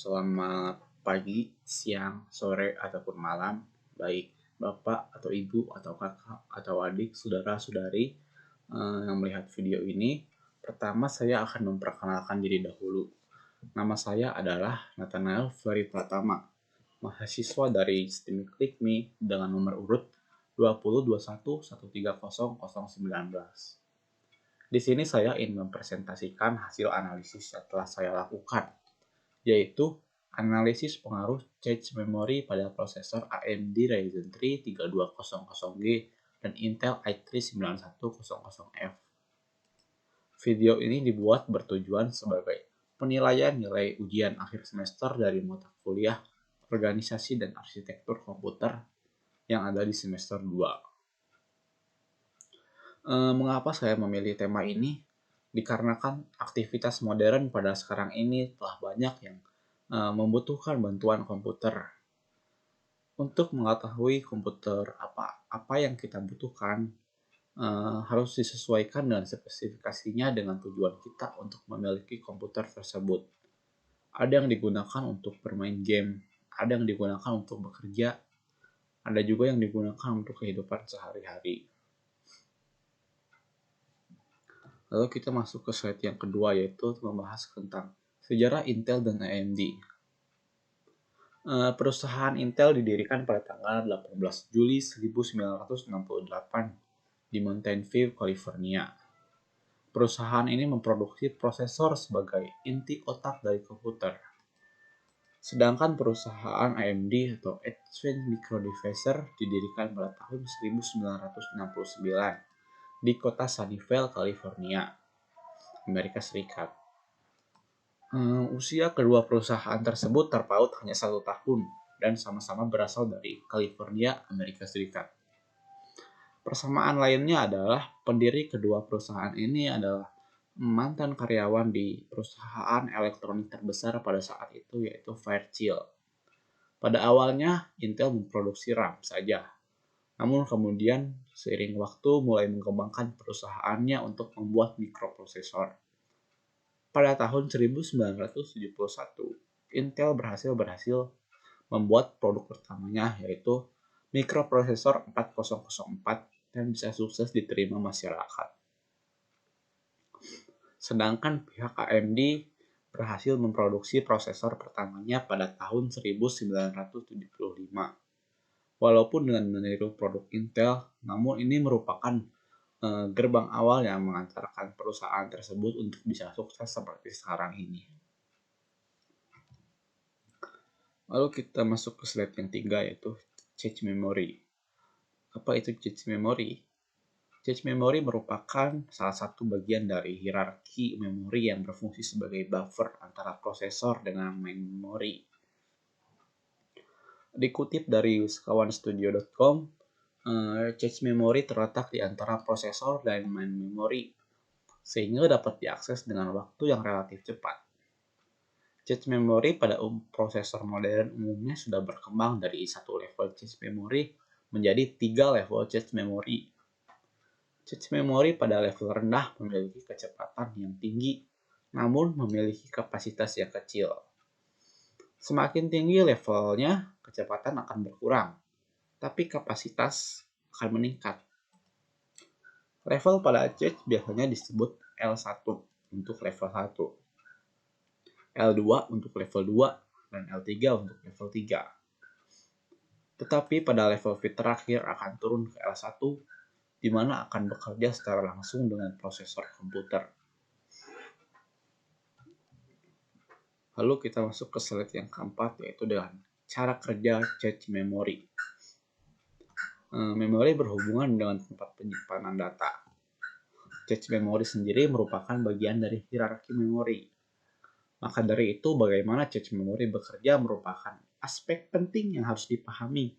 Selamat pagi, siang, sore, ataupun malam, baik Bapak atau Ibu atau Kakak atau adik, saudara-saudari yang melihat video ini. Pertama, saya akan memperkenalkan diri dahulu. Nama saya adalah Nathanael Ferry Pratama, mahasiswa dari STEM Klikmi dengan nomor urut 2021130019. Di sini saya ingin mempresentasikan hasil analisis yang telah saya lakukan, yaitu analisis pengaruh cache memory pada prosesor AMD Ryzen 3 3200G dan Intel i3 9100F. Video ini dibuat bertujuan sebagai penilaian nilai ujian akhir semester dari mata kuliah Organisasi dan Arsitektur Komputer yang ada di semester 2. Mengapa saya memilih tema ini? Dikarenakan aktivitas modern pada sekarang ini telah banyak yang membutuhkan bantuan komputer. Untuk mengetahui komputer apa yang kita butuhkan, harus disesuaikan dengan spesifikasinya dengan tujuan kita untuk memiliki komputer tersebut. Ada yang digunakan untuk bermain game, ada yang digunakan untuk bekerja, ada juga yang digunakan untuk kehidupan sehari-hari. Lalu kita masuk ke slide yang kedua, yaitu membahas tentang sejarah Intel dan AMD. Perusahaan Intel didirikan pada tanggal 18 Juli 1968 di Mountain View, California. Perusahaan ini memproduksi prosesor sebagai inti otak dari komputer. Sedangkan perusahaan AMD atau Advanced Micro Devices didirikan pada tahun 1969 di kota Sunnyvale, California, Amerika Serikat. Usia kedua perusahaan tersebut terpaut hanya 1 tahun dan sama-sama berasal dari California, Amerika Serikat. Persamaan lainnya adalah pendiri kedua perusahaan ini adalah mantan karyawan di perusahaan elektronik terbesar pada saat itu, yaitu Fairchild. Pada awalnya Intel memproduksi RAM saja, namun kemudian seiring waktu mulai mengembangkan perusahaannya untuk membuat mikroprosesor. Pada tahun 1971, Intel berhasil membuat produk pertamanya, yaitu mikroprosesor 4004, dan bisa sukses diterima masyarakat. Sedangkan pihak AMD berhasil memproduksi prosesor pertamanya pada tahun 1975. Walaupun dengan meniru produk Intel, namun ini merupakan gerbang awal yang mengantarkan perusahaan tersebut untuk bisa sukses seperti sekarang ini. Lalu kita masuk ke slide yang 3, yaitu cache memory. Apa itu cache memory? Cache memory merupakan salah satu bagian dari hierarki memori yang berfungsi sebagai buffer antara prosesor dengan main memory. Dikutip dari sekawanstudio.com, cache memory terletak di antara prosesor dan main memory, sehingga dapat diakses dengan waktu yang relatif cepat. Cache memory pada prosesor modern umumnya sudah berkembang dari satu level cache memory menjadi 3 level cache memory. Cache memory pada level rendah memiliki kecepatan yang tinggi, namun memiliki kapasitas yang kecil. Semakin tinggi levelnya, kecepatan akan berkurang, tapi kapasitas akan meningkat. Level pada cache biasanya disebut L1 untuk level 1, L2 untuk level 2, dan L3 untuk level 3. Tetapi pada level fit terakhir akan turun ke L1, di mana akan bekerja secara langsung dengan prosesor komputer. Lalu kita masuk ke slide yang keempat, yaitu dengan cara kerja cache memory. Memori berhubungan dengan tempat penyimpanan data. Cache memory sendiri merupakan bagian dari hierarki memori. Maka dari itu, bagaimana cache memory bekerja merupakan aspek penting yang harus dipahami.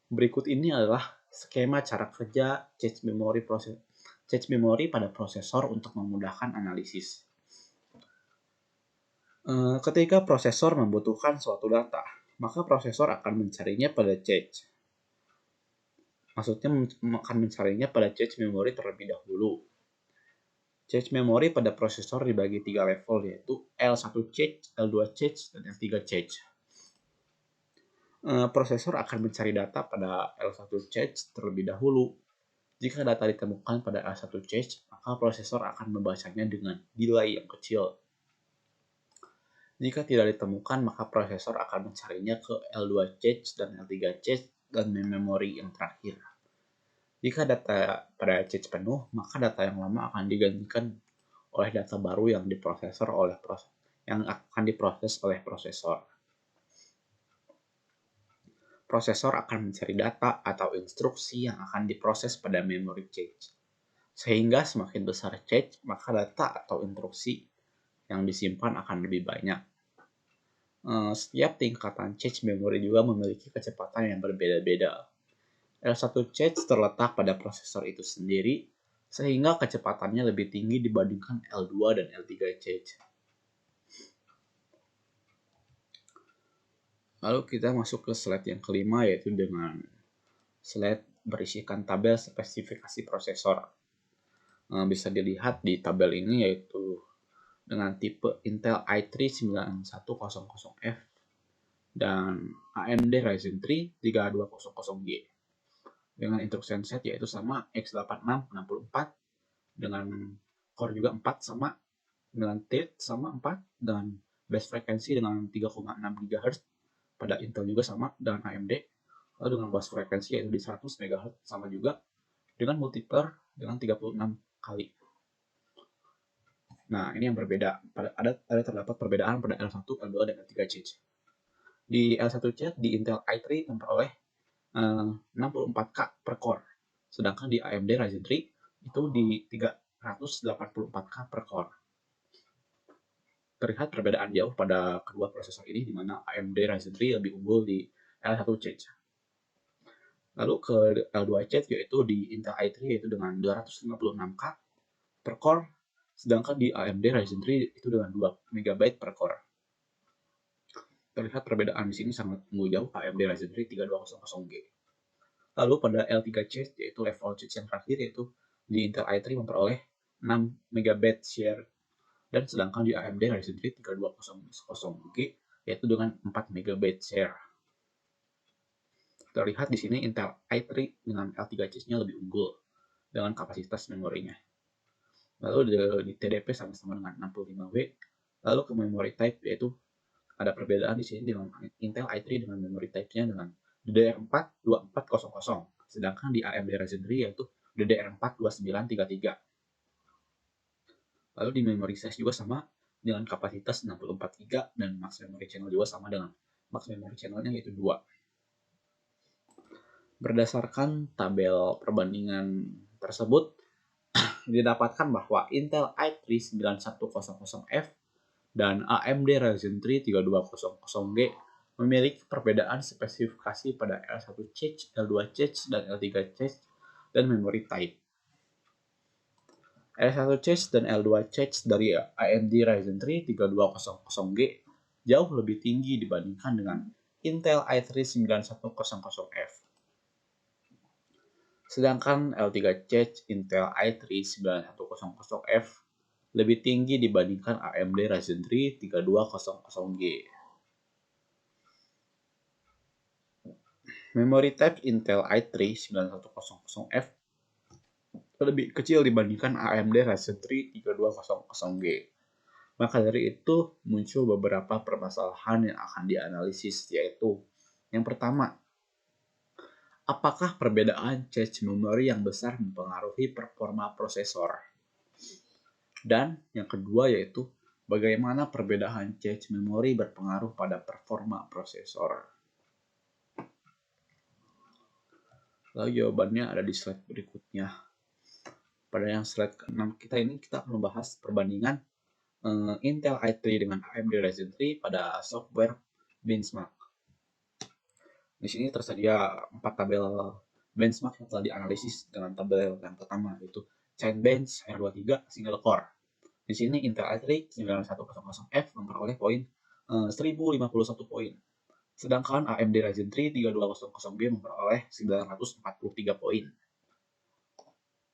Berikut ini adalah skema cara kerja cache memory pada prosesor untuk memudahkan analisis. Ketika prosesor membutuhkan suatu data, maka prosesor akan mencarinya pada cache. Maksudnya akan mencarinya pada cache memory terlebih dahulu. Cache memori pada prosesor dibagi 3 level, yaitu L1 cache, L2 cache, dan L3 cache. Prosesor akan mencari data pada L1 cache terlebih dahulu. Jika data ditemukan pada L1 cache, maka prosesor akan membacanya dengan delay yang kecil. Jika tidak ditemukan, maka prosesor akan mencarinya ke L2 cache dan L3 cache dan memori yang terakhir. Jika data pada cache penuh, maka data yang lama akan digantikan oleh data baru yang akan diproses oleh prosesor. Prosesor akan mencari data atau instruksi yang akan diproses pada memori cache. Sehingga semakin besar cache, maka data atau instruksi yang disimpan akan lebih banyak. Setiap tingkatan cache memori juga memiliki kecepatan yang berbeda-beda. L1 cache terletak pada prosesor itu sendiri, sehingga kecepatannya lebih tinggi dibandingkan L2 dan L3 cache. Lalu kita masuk ke slide yang kelima, yaitu dengan slide berisikan tabel spesifikasi prosesor. Bisa dilihat di tabel ini, yaitu dengan tipe Intel i3 9100F dan AMD Ryzen 3 3200G. Dengan instruction set yaitu sama x86 64 dengan core juga 4 sama, dengan thread sama 4, dengan base frekuensi dengan 3,6 GHz pada Intel juga sama dengan AMD. Lalu dengan bus frekuensi yaitu di 100 MHz sama juga, dengan multiplier dengan 36 kali. Nah, ini yang berbeda. Ada terdapat perbedaan pada L1, L2, dan L3 cache. Di L1 cache di Intel i3 memperoleh 64K per core. Sedangkan di AMD Ryzen 3 itu di 384K per core. Terlihat perbedaan jauh pada kedua prosesor ini, di mana AMD Ryzen 3 lebih unggul di L1 cache. Lalu ke L2 cache yaitu di Intel i3 yaitu dengan 256K per core, sedangkan di AMD Ryzen 3 itu dengan 2 MB per core. Terlihat perbedaan di sini sangat jauh, AMD Ryzen 3 3200G. Lalu pada L3 cache yaitu level cache yang terakhir, yaitu di Intel i3 memperoleh 6 MB share, dan sedangkan di AMD Ryzen 3 3200G yaitu dengan 4 MB share. Terlihat di sini Intel i3 dengan L3 cache-nya lebih unggul dengan kapasitas memorinya. Lalu di TDP sama-sama dengan 65W. Lalu ke memory type, yaitu ada perbedaan di sini dengan Intel i3 dengan memory type-nya dengan DDR4 2400, sedangkan di AMD Ryzen 3 yaitu DDR4 2933. Lalu di memory size juga sama dengan kapasitas 64GB dan max memory channel juga sama dengan max memory channelnya yaitu 2. Berdasarkan tabel perbandingan tersebut, didapatkan bahwa Intel i3 9100F dan AMD Ryzen 3 3200G memiliki perbedaan spesifikasi pada L1 cache, L2 cache, dan L3 cache dan memory type. L1 cache dan L2 cache dari AMD Ryzen 3 3200G jauh lebih tinggi dibandingkan dengan Intel i3 9100F. Sedangkan L3 cache Intel i3 9100F lebih tinggi dibandingkan AMD Ryzen 3 3200G. Memory type Intel i3 9100F lebih kecil dibandingkan AMD Ryzen 3 3200G. Maka dari itu muncul beberapa permasalahan yang akan dianalisis, yaitu yang pertama, apakah perbedaan cache memori yang besar mempengaruhi performa prosesor? Dan yang kedua yaitu bagaimana perbedaan cache memori berpengaruh pada performa prosesor? Lalu jawabannya ada di slide berikutnya. Pada yang slide ke-6 kita akan membahas perbandingan Intel i3 dengan AMD Ryzen 3 pada software benchmark. Di sini tersedia 4 tabel benchmark yang telah dianalisis dengan tabel yang pertama, yaitu Cinebench R23 single core. Di sini Intel i3 9100F memperoleh poin 1051 poin. Sedangkan AMD Ryzen 3 3200G memperoleh 943 poin.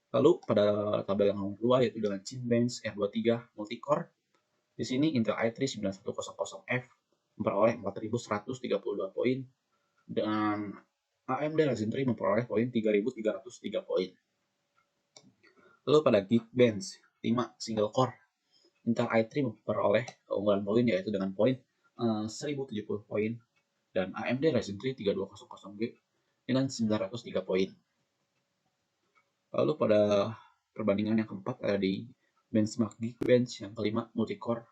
Lalu pada tabel yang nomor 2 yaitu dengan Cinebench R23 multicore. Di sini Intel i3 9100F memperoleh 4132 poin dan AMD Ryzen 3 memperoleh poin 3303 poin. Lalu pada Geekbench 5 single core, Intel i3 memperoleh keunggulan poin yaitu dengan poin 1070 poin dan AMD Ryzen 3 3200G dengan 903 poin. Lalu pada perbandingan yang keempat ada di benchmark Geekbench yang kelima multicore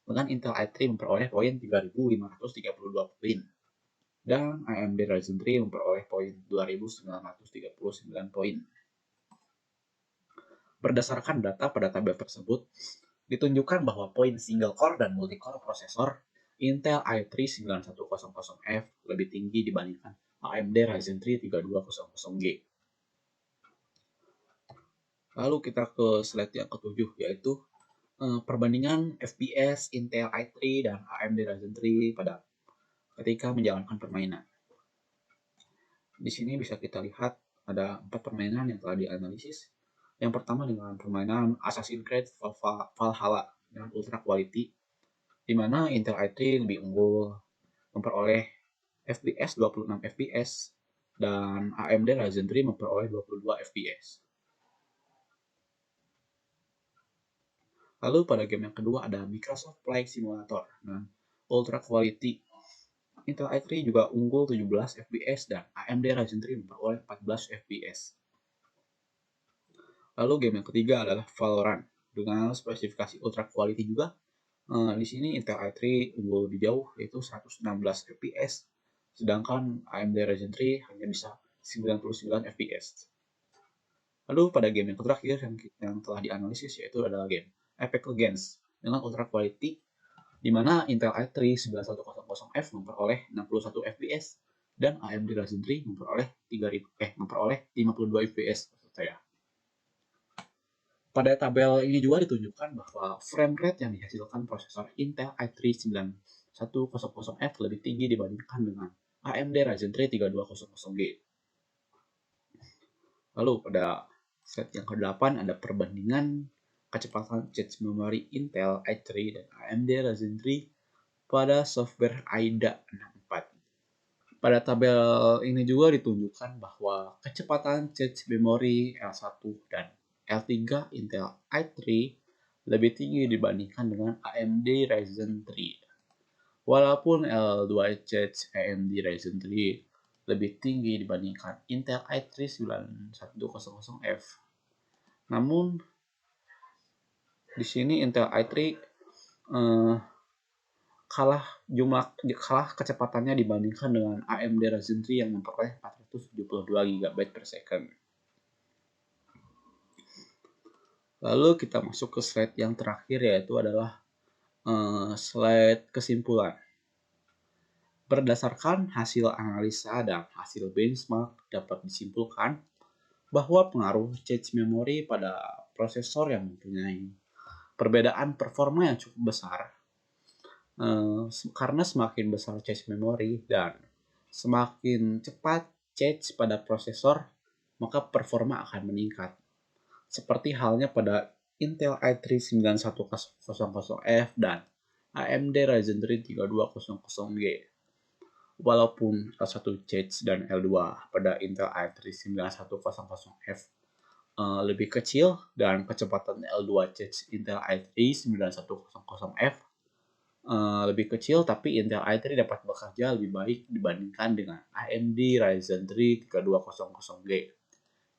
dengan Intel i3 memperoleh poin 3532 poin dan AMD Ryzen 3 memperoleh poin 2939 poin. Berdasarkan data pada tabel tersebut, ditunjukkan bahwa poin single core dan multi-core prosesor Intel i3 9100F lebih tinggi dibandingkan AMD Ryzen 3 3200G. Lalu kita ke slide yang ketujuh, yaitu perbandingan FPS Intel i3 dan AMD Ryzen 3 pada ketika menjalankan permainan. Di sini bisa kita lihat ada 4 permainan yang telah dianalisis. Yang pertama dengan permainan Assassin's Creed Valhalla dengan ultra quality, di mana Intel i3 lebih unggul memperoleh FPS 26 FPS dan AMD Ryzen 3 memperoleh 22 FPS. Lalu pada game yang kedua ada Microsoft Flight Simulator dengan ultra quality. Intel i3 juga unggul 17 FPS dan AMD Ryzen 3 memperoleh 14 FPS. Lalu game yang ketiga adalah Valorant dengan spesifikasi ultra quality juga. Di sini Intel i3 unggul lebih jauh yaitu 116 FPS, sedangkan AMD Ryzen 3 hanya bisa 99 FPS. Lalu pada game yang terakhir yang telah dianalisis yaitu adalah game Apex Legends dengan ultra quality, di mana Intel i3 9100F memperoleh 61 FPS dan AMD Ryzen 3 memperoleh 52 FPS saya. Pada tabel ini juga ditunjukkan bahwa frame rate yang dihasilkan prosesor Intel i3 9100F lebih tinggi dibandingkan dengan AMD Ryzen 3 3200G. Lalu pada slide yang ke-8 ada perbandingan kecepatan cache memori Intel i3 dan AMD Ryzen 3 pada software AIDA 64. Pada tabel ini juga ditunjukkan bahwa kecepatan cache memori L1 dan L3 Intel i3 lebih tinggi dibandingkan dengan AMD Ryzen 3. Walaupun L2 cache AMD Ryzen 3 lebih tinggi dibandingkan Intel i3 9100F. Namun di sini Intel i3 kalah kecepatannya dibandingkan dengan AMD Ryzen 3 yang memperoleh 472 GB per second. Lalu kita masuk ke slide yang terakhir, yaitu adalah slide kesimpulan. Berdasarkan hasil analisa dan hasil benchmark dapat disimpulkan bahwa pengaruh cache memori pada prosesor yang mempunyai perbedaan performa yang cukup besar, karena semakin besar cache memori dan semakin cepat cache pada prosesor, maka performa akan meningkat. Seperti halnya pada Intel i3 9100F dan AMD Ryzen 3 3200G. Walaupun L1 cache dan L2 pada Intel i3 9100F lebih kecil dan kecepatan L2 cache Intel i3 9100F lebih kecil, tapi Intel i3 dapat bekerja lebih baik dibandingkan dengan AMD Ryzen 3 3200G.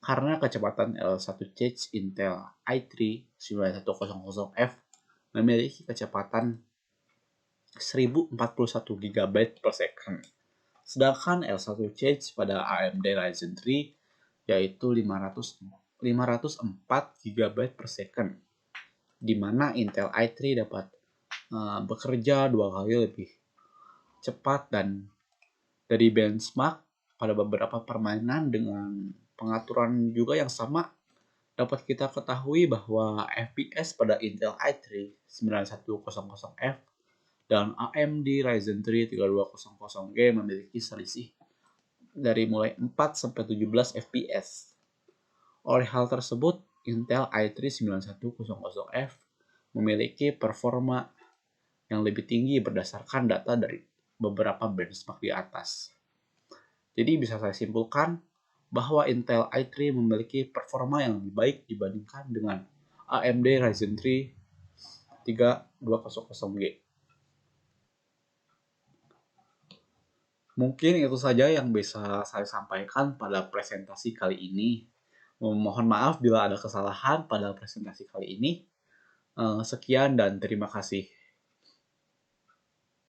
Karena kecepatan L1 cache Intel i3 9100F memiliki kecepatan 1041 GB per second. Sedangkan L1 cache pada AMD Ryzen 3 yaitu 504 GB per second, di mana Intel i3 dapat bekerja 2 kali lebih cepat. Dan dari benchmark pada beberapa permainan dengan pengaturan juga yang sama, dapat kita ketahui bahwa FPS pada Intel i3 9100F dan AMD Ryzen 3 3200G memiliki selisih dari mulai 4 sampai 17 FPS. Oleh hal tersebut, Intel i3 9100F memiliki performa yang lebih tinggi berdasarkan data dari beberapa benchmark di atas. Jadi bisa saya simpulkan bahwa Intel i3 memiliki performa yang lebih baik dibandingkan dengan AMD Ryzen 3 3200G. Mungkin itu saja yang bisa saya sampaikan pada presentasi kali ini. Mohon maaf bila ada kesalahan pada presentasi kali ini. Sekian dan terima kasih.